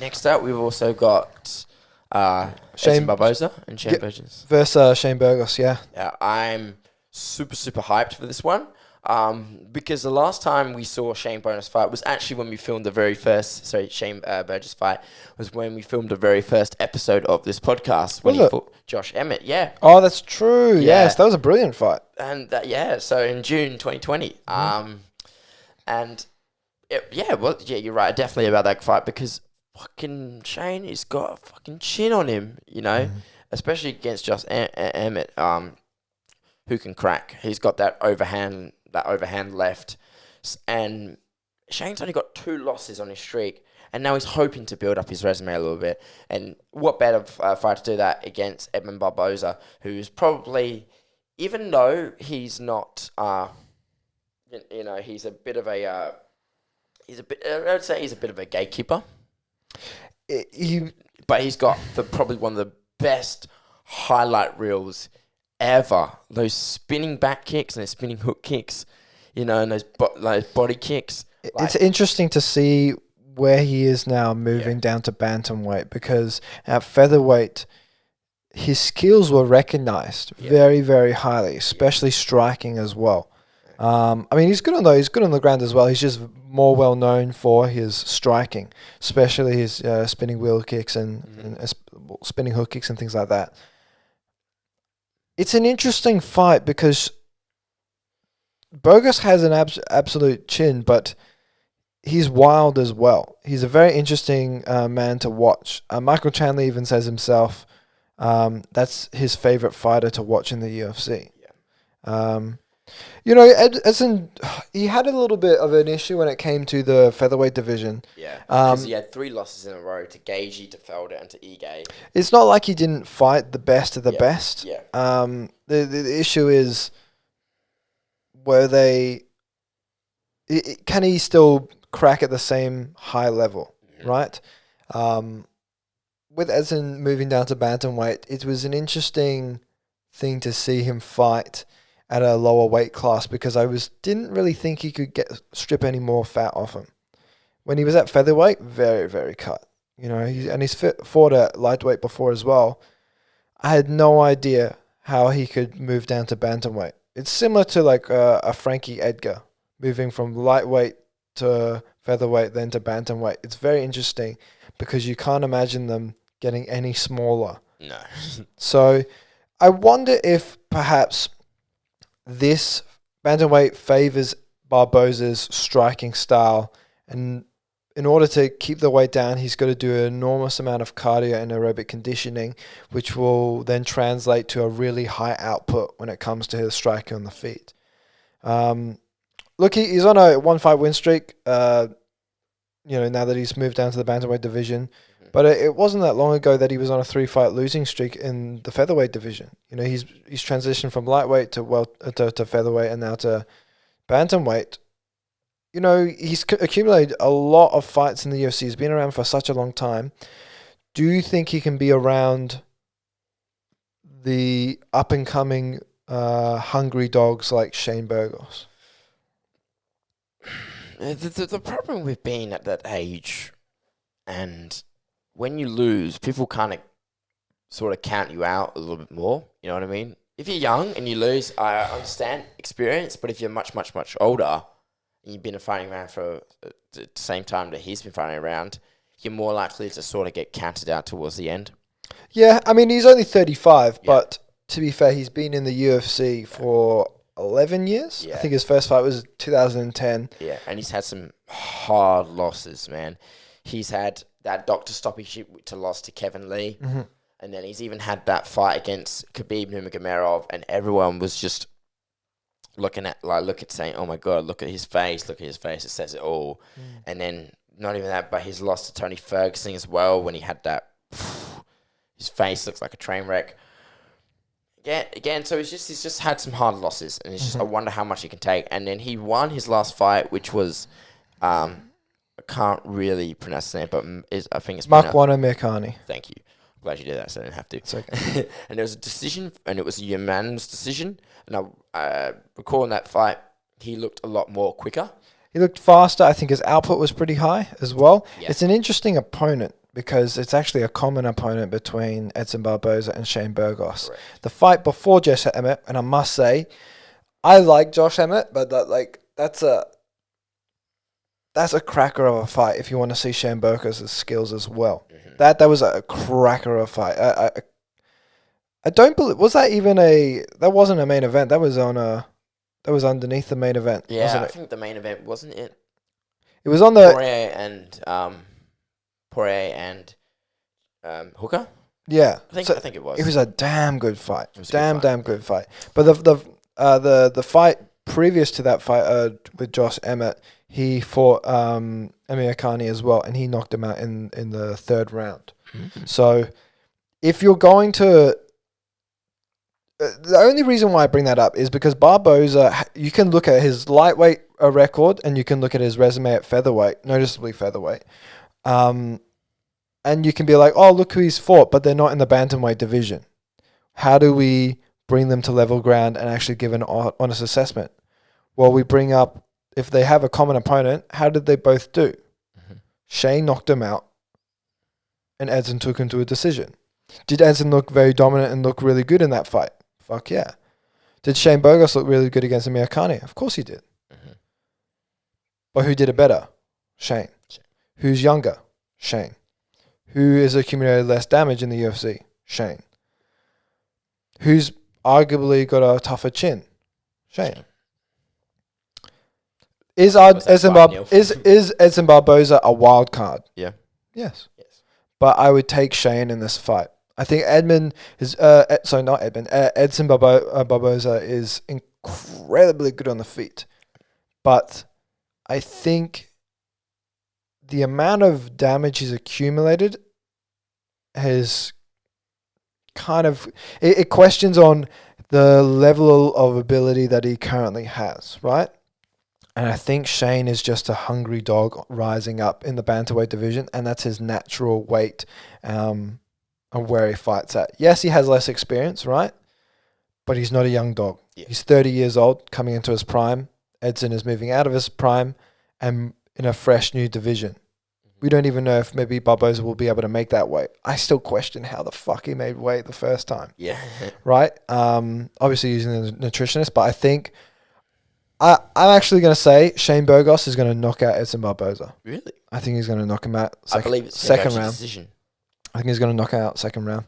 Next up, we've also got Edson Shane Barboza and Shane Burgos. versus Shane Burgos, yeah. Yeah, I'm super hyped for this one. Because the last time we saw Shane Burgos fight was actually when we filmed the very first. Sorry, Shane Burgos fight was when we filmed the very first episode of this podcast when Was he it? fought Josh Emmett. Yeah, Oh, that's true. Yeah. Yes, that was a brilliant fight. and so in June 2020. And you're right, definitely about that fight because fucking Shane, he's got a fucking chin on him, especially against Josh Emmett, who can crack. He's got that overhand left, and Shane's only got 2 losses on his streak, and now he's hoping to build up his resume a little bit. And what better fight to do that against Edson Barboza, who's probably, even though he's not, he's a bit of a, I would say he's a bit of a gatekeeper, but he's got probably one of the best highlight reels ever. Those spinning back kicks and those spinning hook kicks, and those body kicks. It's interesting to see where he is now moving down to bantamweight, because at featherweight, his skills were recognized very, very highly, especially striking as well. He's good on the ground as well. He's just more well known for his striking, especially his spinning wheel kicks and spinning hook kicks and things like that. It's an interesting fight because Burgos has an absolute chin, but he's wild as well. He's a very interesting man to watch. Michael Chandler even says himself that's his favorite fighter to watch in the UFC. Edson, he had a little bit of an issue when it came to the featherweight division. Yeah, because he had 3 losses in a row to Gaethje, to Felder, and to Ige. It's not like he didn't fight the best of the best. Yeah. The issue is, can he still crack at the same high level, right? With Edson moving down to bantamweight, it was an interesting thing to see him fight at a lower weight class, because I didn't really think he could strip any more fat off him. When he was at featherweight, very, very cut. He's fought at lightweight before as well. I had no idea how he could move down to bantamweight. It's similar to like a Frankie Edgar moving from lightweight to featherweight, then to bantamweight. It's very interesting because you can't imagine them getting any smaller. No. So I wonder if perhaps this bantamweight favors Barboza's striking style, and in order to keep the weight down, he's got to do an enormous amount of cardio and aerobic conditioning, which will then translate to a really high output when it comes to his striking on the feet. Look, he's on a 1-fight win streak, now that he's moved down to the bantamweight division. But it wasn't that long ago that he was on a 3-fight losing streak in the featherweight division. He's transitioned from lightweight to featherweight and now to bantamweight. He's accumulated a lot of fights in the UFC. He's been around for such a long time. Do you think he can be around the up-and-coming hungry dogs like Shane Burgos? The problem with being at that age, and when you lose, people kind of sort of count you out a little bit more. You know what I mean? If you're young and you lose, I understand experience. But if you're much older and you've been fighting around for the same time that he's been fighting around, you're more likely to sort of get counted out towards the end. Yeah, he's only 35, but to be fair, he's been in the UFC for 11 years. Yeah. I think his first fight was 2010. Yeah, and he's had some hard losses, man. He's had that doctor stoppage to loss to Kevin Lee. And then he's even had that fight against Khabib Nurmagomedov, and everyone was just saying, oh my God, look at his face, it says it all. And then not even that, but he's lost to Tony Ferguson as well when he had that, his face looks like a train wreck. Again, so he's just had some hard losses, and it's just, I wonder how much he can take. And then he won his last fight, which was, I can't really pronounce the name, but I think it's Makwana Mirkani. Thank you. Glad you did that, so I didn't have to. It's okay. And there was a decision, and it was a unanimous decision. And I recalling that fight, he looked a lot more quicker. He looked faster. I think his output was pretty high as well. Yeah. It's an interesting opponent because it's actually a common opponent between Edson Barboza and Shane Burgos. Correct. The fight before Josh Emmett, and I must say, I like Josh Emmett, but that's a cracker of a fight if you want to see Shane Burgos' skills as well. Mm-hmm. That was a cracker of a fight. I don't believe, that wasn't a main event. That was underneath the main event. Yeah, wasn't I it? think the main event wasn't it. It was on the Poirier and Hooker. yeah. I think it was. It was a damn good fight. It was a good fight. Damn good fight. But the fight previous to that fight with Josh Emmett, he fought Amir Khani as well, and he knocked him out in the third round. Mm-hmm. So if you're going to the only reason why I bring that up is because Barboza, you can look at his lightweight record and you can look at his resume at featherweight, noticeably featherweight. And you can be like, oh, look who he's fought, but they're not in the bantamweight division. How do we bring them to level ground and actually give an honest assessment? Well, we bring up, if they have a common opponent, how did they both do? Mm-hmm. Shane knocked him out and Edson took him to a decision. Did Edson look very dominant and look really good in that fight? Fuck yeah. Did Shane Burgos look really good against Amir Khani? Of course he did. Mm-hmm. But who did it better? Shane. Who's younger? Shane. Who has accumulated less damage in the UFC? Shane. Who's arguably got a tougher chin? Shane. Is Edson Barboza a wild card? Yeah. Yes. But I would take Shane in this fight. I think Edson Barboza is incredibly good on the feet. But I think the amount of damage he's accumulated has kind of... It questions on the level of ability that he currently has, right? And I think Shane is just a hungry dog rising up in the bantamweight division, and that's his natural weight and where he fights at. Yes, he has less experience, right? But he's not a young dog. Yeah. He's 30 years old, coming into his prime. Edson is moving out of his prime and in a fresh new division. Mm-hmm. We don't even know if maybe Barboza will be able to make that weight. I still question how the fuck he made weight the first time. Yeah. Right? Obviously using a nutritionist, but I think... I'm actually going to say Shane Burgos is going to knock out Edson Barboza. Really? I think he's going to knock him out I believe it's second round. decision. I think he's going to knock him out second round.